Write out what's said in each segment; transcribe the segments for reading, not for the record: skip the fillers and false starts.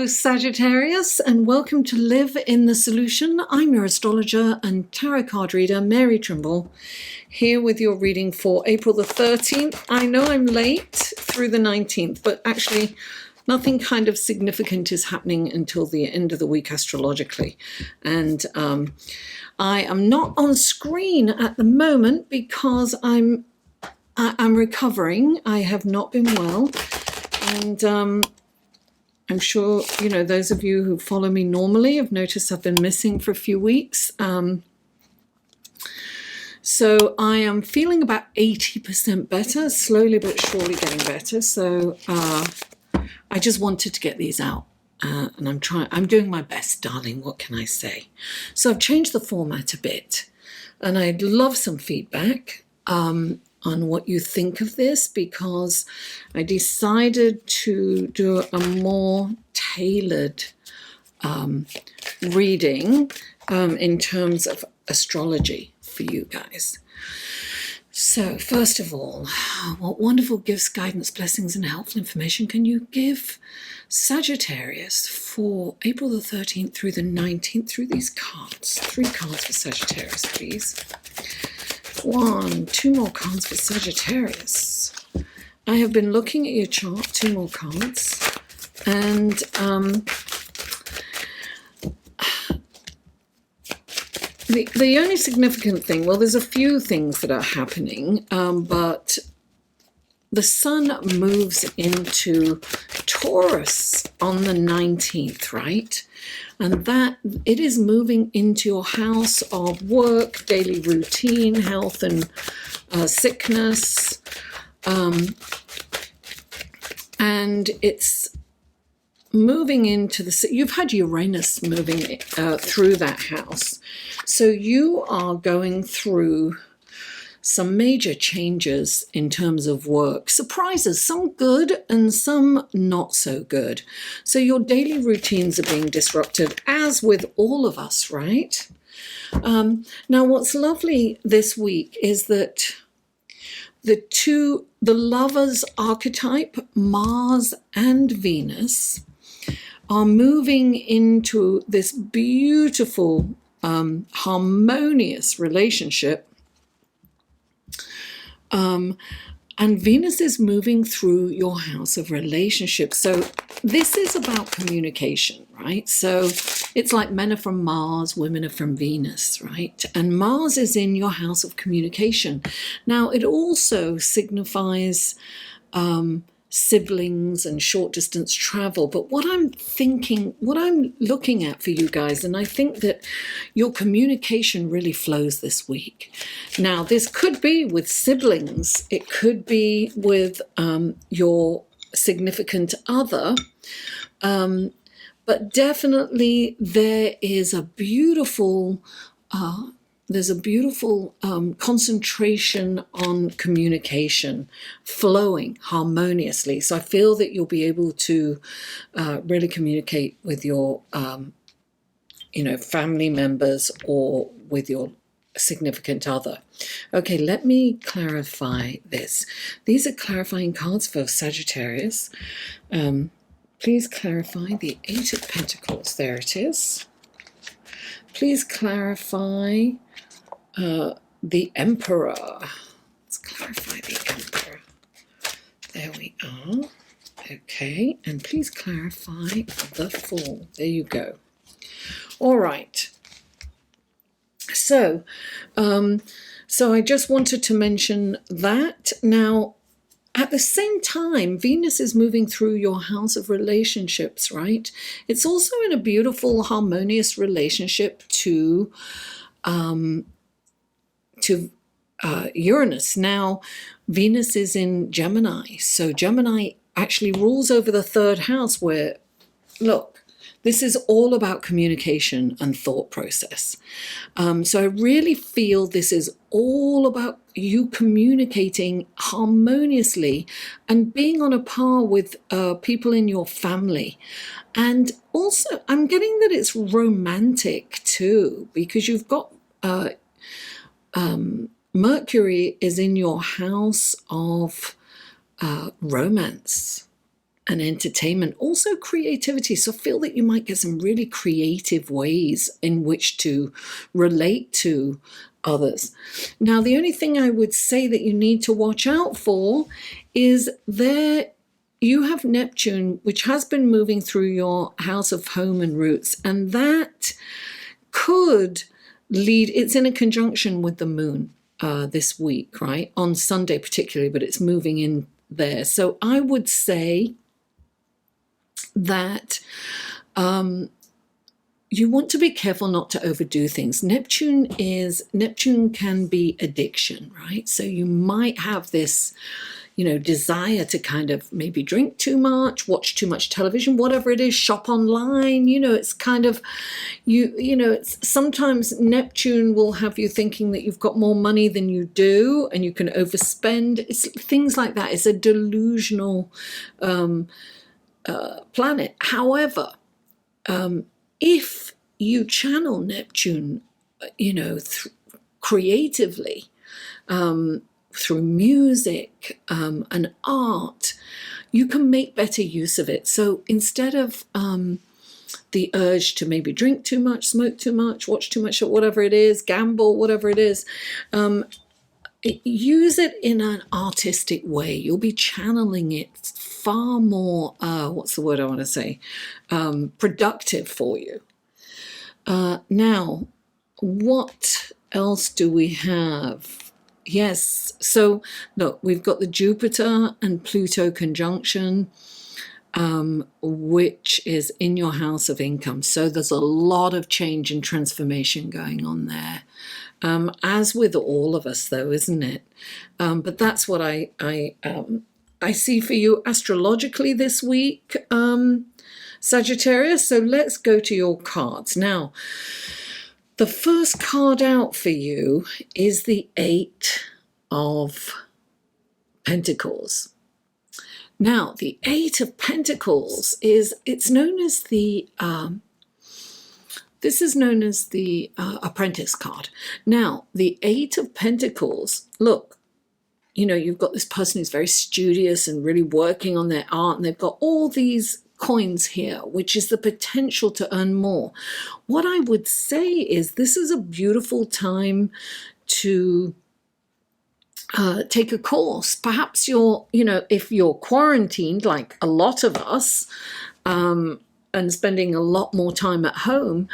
Hello Sagittarius, and welcome to Live in the Solution. I'm your astrologer and tarot card reader, Mary Trimble, here with your reading for April the 13th. I know I'm late through the 19th, but actually nothing kind of significant is happening until the end of the week astrologically. And I am not on screen at the moment because I'm recovering. I have not been well, and I'm sure, you know, those of you who follow me normally have noticed I've been missing for a few weeks. So I am feeling about 80% better, slowly but surely getting better. So I just wanted to get these out. And I'm doing my best, darling. What can I say? So I've changed the format a bit, and I'd love some feedback on what you think of this, because I decided to do a more tailored reading in terms of astrology for you guys. So first of all, what wonderful gifts, guidance, blessings, and helpful information can you give Sagittarius for April the 13th through the 19th through these cards? 3 cards for Sagittarius, please. 2 more cards for Sagittarius. I have been looking at your chart, 2 more cards, and the only significant thing, well, there's a few things that are happening, but the sun moves into Taurus on the 19th, right? And that it is moving into your house of work, daily routine, health and sickness. And it's moving into you've had Uranus moving through that house. So you are going through some major changes in terms of work. Surprises, some good and some not so good. So your daily routines are being disrupted, as with all of us, right? Now, what's lovely this week is that the lovers archetype, Mars and Venus, are moving into this beautiful, harmonious relationship. And Venus is moving through your house of relationships. So this is about communication, right? So it's like men are from Mars, women are from Venus, right? And Mars is in your house of communication. Now, it also signifies siblings and short distance travel. But what I'm looking at for you guys, and I think that your communication really flows this week. Now, this could be with siblings, it could be with your significant other, but definitely there is a beautiful concentration on communication flowing harmoniously. So I feel that you'll be able to really communicate with your family members or with your significant other. Okay, let me clarify this. These are clarifying cards for Sagittarius. Please clarify the 8 of Pentacles. There it is. Please clarify the Emperor. Let's clarify the Emperor. There we are. Okay, and please clarify the Fool. There you go. All right. So I just wanted to mention that. Now, at the same time, Venus is moving through your house of relationships, right? It's also in a beautiful, harmonious relationship to Uranus. Now, Venus is in Gemini. So Gemini actually rules over the 3rd house where, look, this is all about communication and thought process. So I really feel this is all about you communicating harmoniously and being on a par with people in your family. And also, I'm getting that it's romantic too, because you've got Mercury is in your house of romance. and entertainment, also creativity. So feel that you might get some really creative ways in which to relate to others. Now, the only thing I would say that you need to watch out for is you have Neptune, which has been moving through your house of home and roots, and that could lead, it's in a conjunction with the moon this week, right? On Sunday particularly, but it's moving in there. So I would say that you want to be careful not to overdo things. Neptune can be addiction, right? So you might have this, desire to kind of maybe drink too much, watch too much television, whatever it is, shop online. It's kind of, it's sometimes Neptune will have you thinking that you've got more money than you do and you can overspend. It's things like that. It's a delusional planet. However, if you channel Neptune, creatively, through music and art, you can make better use of it. So instead of the urge to maybe drink too much, smoke too much, watch too much, whatever it is, gamble, whatever it is, use it in an artistic way. You'll be channeling it far more, what's the word I want to say, productive for you. Now, what else do we have? Yes, so look, we've got the Jupiter and Pluto conjunction, which is in your house of income. So there's a lot of change and transformation going on there, as with all of us, though, isn't it? But that's what I see for you astrologically this week, Sagittarius. So let's go to your cards now. The first card out for you is the Eight of Pentacles. Now, the Eight of Pentacles it's known as the, this is known as the Apprentice card. Now, the Eight of Pentacles, look, you've got this person who's very studious and really working on their art, and they've got all these coins here, which is the potential to earn more. What I would say is this is a beautiful time to take a course. Perhaps if you're quarantined, like a lot of us, and spending a lot more time at home,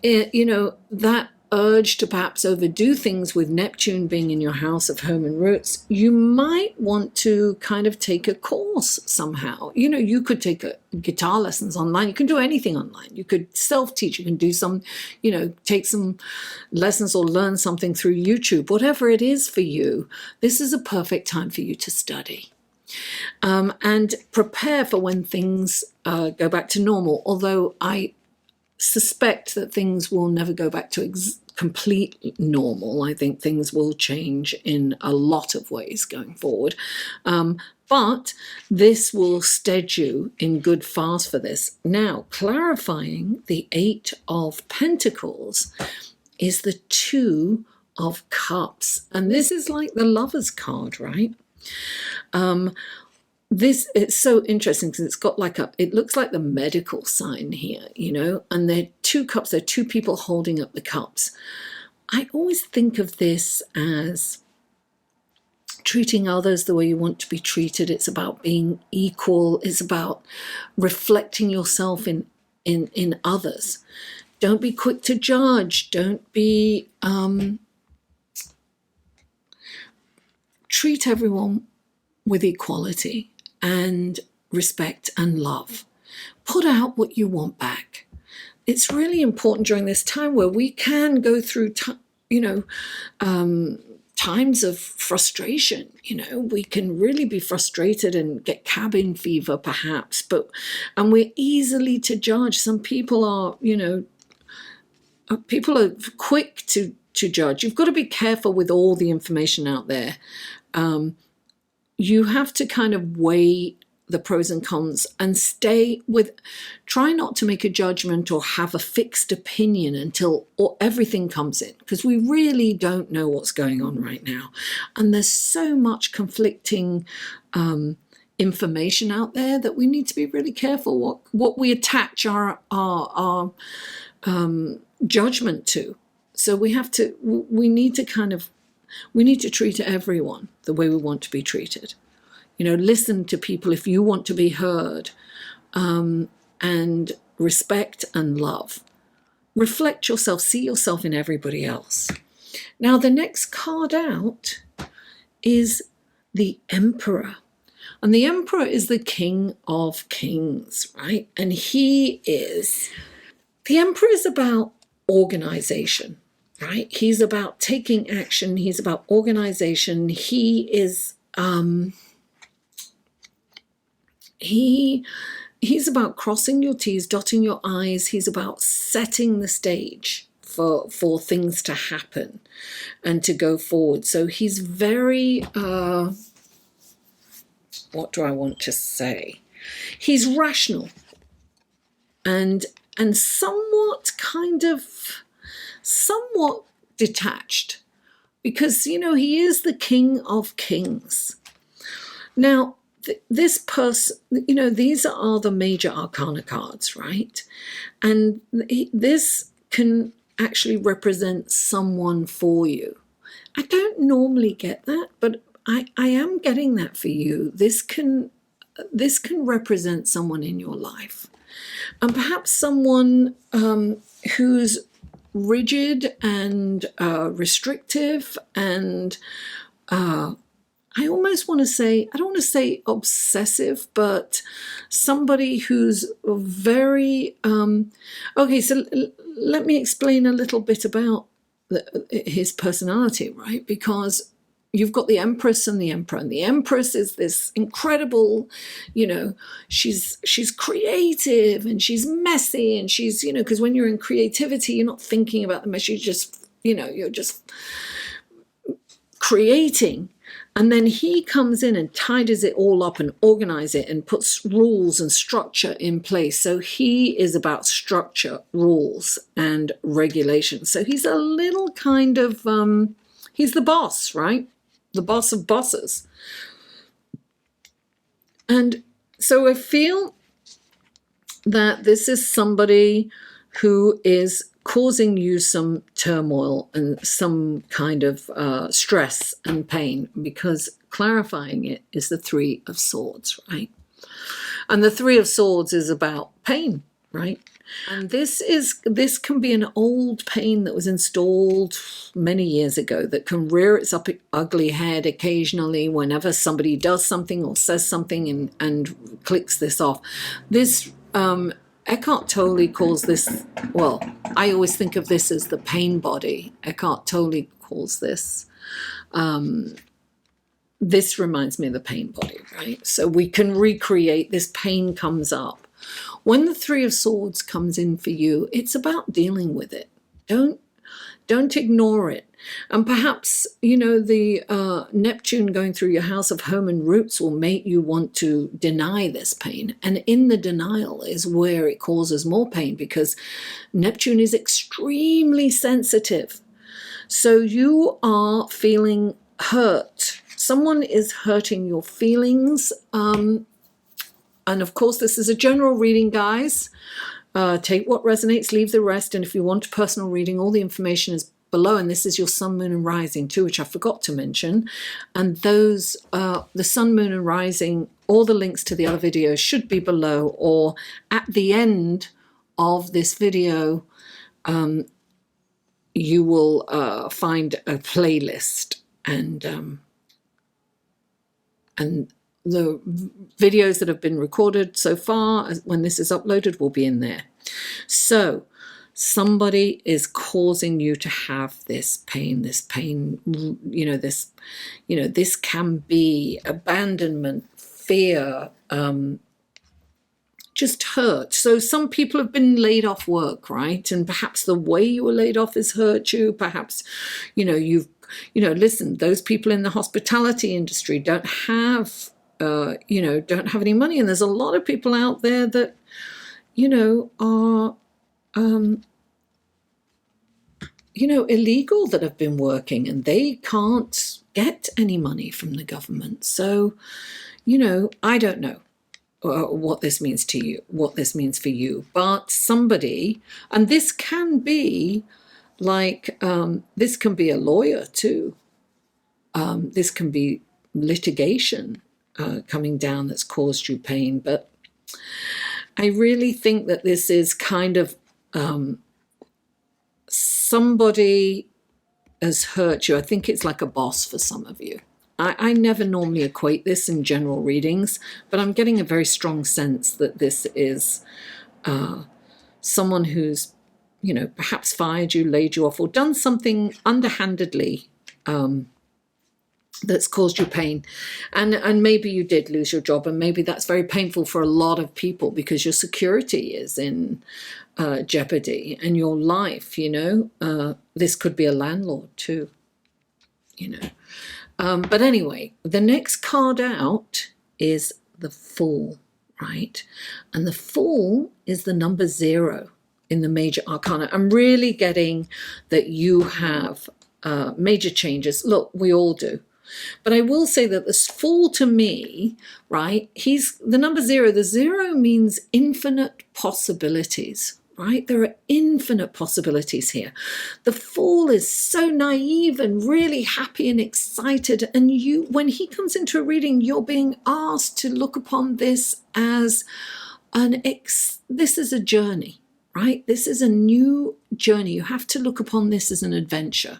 that urge to perhaps overdo things with Neptune being in your house of home and roots, you might want to kind of take a course somehow. You could take guitar lessons online. You can do anything online. You could self-teach. You can do some, take some lessons or learn something through YouTube. Whatever it is for you, this is a perfect time for you to study. And prepare for when things go back to normal, although I suspect that things will never go back to complete normal. I think things will change in a lot of ways going forward. But this will stead you in good fast for this. Now, clarifying the Eight of Pentacles is the Two of Cups. And this is like the Lover's card, right? It's so interesting because it's got it looks like the medical sign here, and they're two cups, they're two people holding up the cups. I always think of this as treating others the way you want to be treated. It's about being equal. It's about reflecting yourself in others. Don't be quick to judge. Don't be, treat everyone with equality and respect and love. Put out what you want back. It's really important during this time where we can go through, times of frustration. We can really be frustrated and get cabin fever perhaps, and we're easily to judge. Some people are, people are quick to judge. You've got to be careful with all the information out there. You have to kind of weigh the pros and cons and try not to make a judgment or have a fixed opinion until everything comes in, because we really don't know what's going on right now. And there's so much conflicting information out there that we need to be really careful what we attach our judgment to. So we need to treat everyone the way we want to be treated. Listen to people if you want to be heard, and respect and love. Reflect yourself, see yourself in everybody else. Now, the next card out is the Emperor. And the Emperor is the King of Kings, right? And the Emperor is about organization, right? He's about taking action. He's about organization. He's about crossing your T's, dotting your I's. He's about setting the stage for things to happen and to go forward. So he's very, what do I want to say? He's rational and somewhat detached, because, he is the King of Kings. Now, this person, these are the major arcana cards, right? And this can actually represent someone for you. I don't normally get that, but I am getting that for you. This can represent someone in your life, and perhaps someone who's rigid and restrictive, and I almost want to say, I don't want to say obsessive, but somebody who's very okay. So let me explain a little bit about his personality, right? Because you've got the Empress and the Emperor, and the Empress is this incredible, she's creative and she's messy, and she's, because when you're in creativity, you're not thinking about the mess, you're just creating. And then he comes in and tidies it all up and organizes it and puts rules and structure in place. So he is about structure, rules, and regulations. So he's a little kind of, he's the boss, right? The boss of bosses. And so I feel that this is somebody who is causing you some turmoil and some kind of stress and pain, because clarifying it is the Three of Swords, right? And the Three of Swords is about pain, right? And this can be an old pain that was installed many years ago that can rear its ugly head occasionally whenever somebody does something or says something and clicks this off. This Eckhart Tolle calls this, well, I always think of this as the pain body. Eckhart Tolle calls this, this reminds me of the pain body, right? So we can recreate, this pain comes up. When the Three of Swords comes in for you, it's about dealing with it. Don't ignore it. And perhaps, the Neptune going through your house of home and roots will make you want to deny this pain. And in the denial is where it causes more pain, because Neptune is extremely sensitive. So you are feeling hurt. Someone is hurting your feelings. And of course, this is a general reading, guys. Take what resonates, leave the rest. And if you want a personal reading, all the information is below. And this is your sun, moon, and rising too, which I forgot to mention. And those, the sun, moon, and rising, all the links to the other videos should be below, or at the end of this video, you will find a playlist, and the videos that have been recorded so far, when this is uploaded, will be in there. So somebody is causing you to have this pain, this can be abandonment, fear, just hurt. So some people have been laid off work, right? And perhaps the way you were laid off has hurt you. Perhaps, listen, those people in the hospitality industry don't have any money. And there's a lot of people out there that, are, illegal, that have been working, and they can't get any money from the government. So, I don't know what this means to you, what this means for you, but somebody, and this can be like, this can be a lawyer too. This can be litigation coming down that's caused you pain. But I really think that this is kind of somebody has hurt you. I think it's like a boss for some of you. I never normally equate this in general readings, but I'm getting a very strong sense that this is someone who's, perhaps fired you, laid you off, or done something underhandedly that's caused you pain. And maybe you did lose your job, and maybe that's very painful for a lot of people because your security is in jeopardy, and your life, this could be a landlord too, But anyway, the next card out is the Fool, right? And the Fool is the number 0 in the major arcana. I'm really getting that you have major changes. Look, we all do. But I will say that this Fool, to me, right, he's the number 0. The 0 means infinite possibilities, right? There are infinite possibilities here. The Fool is so naive and really happy and excited. And when he comes into a reading, you're being asked to look upon this as this is a journey. Right? This is a new journey. You have to look upon this as an adventure,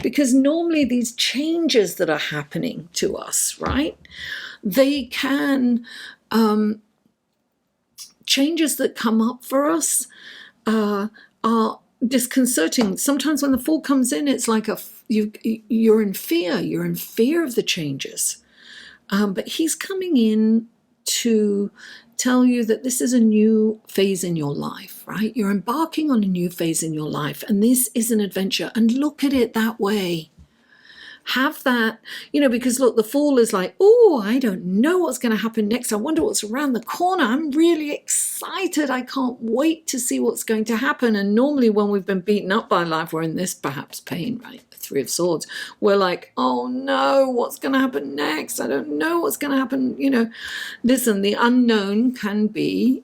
because normally these changes that are happening to us, right? They can, changes that come up for us are disconcerting. Sometimes when the Fool comes in, it's like you're in fear. You're in fear of the changes. But he's coming in to tell you that this is a new phase in your life, right? You're embarking on a new phase in your life, and this is an adventure. And look at it that way. Have that, because look, the Fool is like, oh, I don't know what's going to happen next. I wonder what's around the corner. I'm really excited. I can't wait to see what's going to happen. And normally when we've been beaten up by life, we're in this perhaps pain, right? The 3 of Swords. We're like, oh no, what's going to happen next? I don't know what's going to happen. Listen, the unknown can be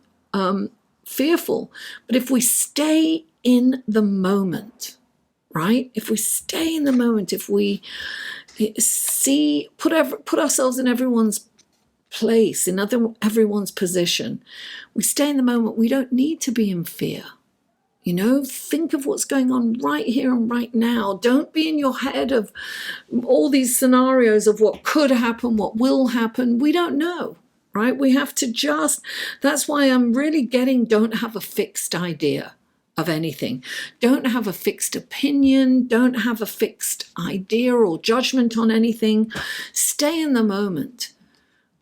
fearful. But if we stay in the moment, right? If we stay in the moment, if we put ourselves in everyone's place, in everyone's position, we stay in the moment, we don't need to be in fear. Think of what's going on right here and right now. Don't be in your head of all these scenarios of what could happen, what will happen. We don't know, right? We have to that's why I'm really don't have a fixed idea of anything. Don't have a fixed opinion. Don't have a fixed idea or judgment on anything. Stay in the moment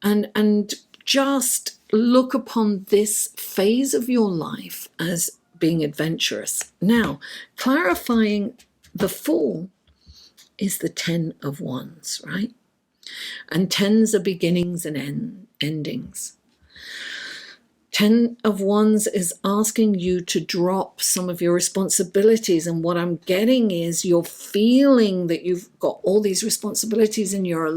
and just look upon this phase of your life as being adventurous. Now, clarifying the Fool is the 10 of Wands, right? And 10s are beginnings and endings. 10 of Wands is asking you to drop some of your responsibilities. And what I'm getting is you're feeling that you've got all these responsibilities and you're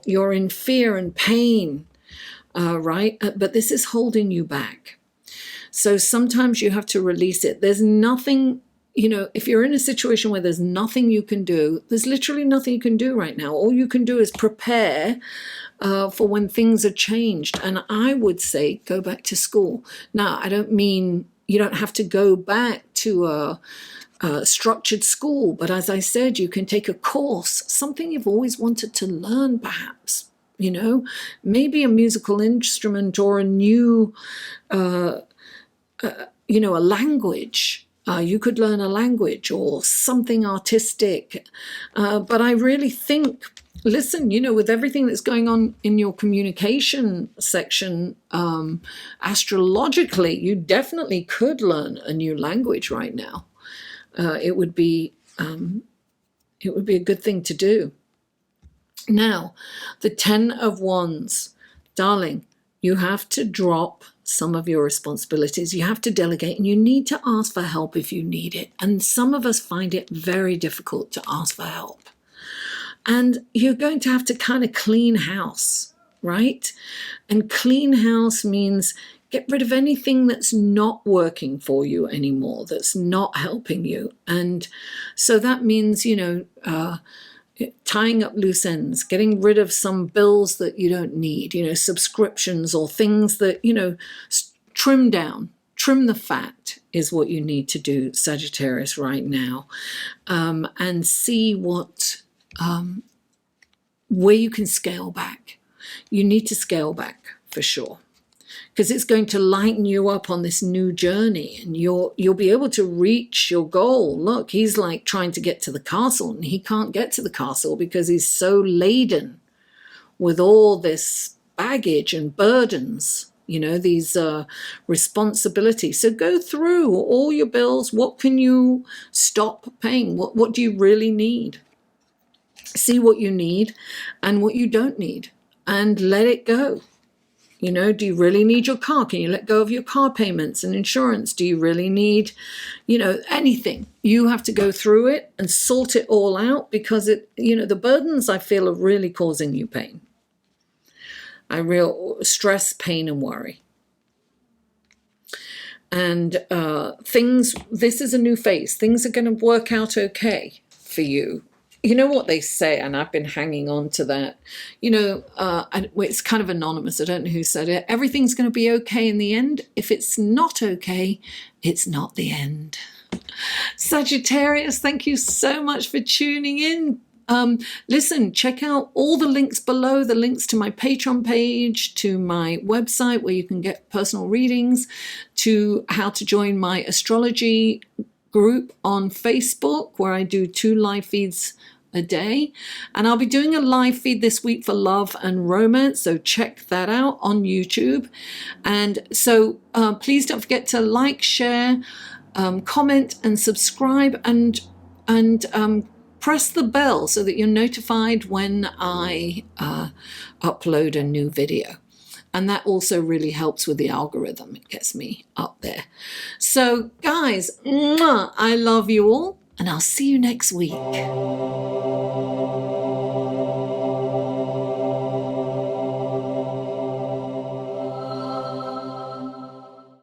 you're in fear and pain, right? But this is holding you back. So sometimes you have to release it. There's nothing, if you're in a situation where there's nothing you can do, there's literally nothing you can do right now. All you can do is prepare for when things are changed. And I would say go back to school. Now, I don't mean you don't have to go back to a structured school, but as I said, you can take a course, something you've always wanted to learn, perhaps, maybe a musical instrument or a new, a language. You could learn a language or something artistic. But I really think, listen, with everything that's going on in your communication section, astrologically, you definitely could learn a new language right now. It would be a good thing to do. Now, the 10 of Wands, darling, you have to drop some of your responsibilities. You have to delegate, and you need to ask for help if you need it. And some of us find it very difficult to ask for help. And you're going to have to kind of clean house, right? And clean house means get rid of anything that's not working for you anymore, that's not helping you. And so that means, tying up loose ends, getting rid of some bills that you don't need, subscriptions or things that, trim down. Trim the fat is what you need to do, Sagittarius, right now, and see where you can scale back. You need to scale back for sure, because it's going to lighten you up on this new journey, and you'll be able to reach your goal. Look, he's like trying to get to the castle, and he can't get to the castle because he's so laden with all this baggage and burdens, these responsibilities. So go through all your bills. What can you stop paying? What do you really need? See what you need and what you don't need, and let it go. Do you really need your car? Can you let go of your car payments and insurance? Do you really need, anything? You have to go through it and sort it all out, because the burdens, I feel, are really causing you pain. Real stress, pain, and worry. And this is a new phase. Things are going to work out okay for you. You know what they say, and I've been hanging on to that. It's kind of anonymous. I don't know who said it. Everything's going to be okay in the end. If it's not okay, it's not the end. Sagittarius, thank you so much for tuning in. Listen, check out all the links below, the links to my Patreon page, to my website where you can get personal readings, to how to join my astrology group on Facebook, where I do 2 live feeds a day. And I'll be doing a live feed this week for love and romance, so check that out on YouTube. And so please don't forget to like, share, comment, and subscribe, and press the bell so that you're notified when I upload a new video. And that also really helps with the algorithm. It gets me up there. So guys, I love you all, and I'll see you next week.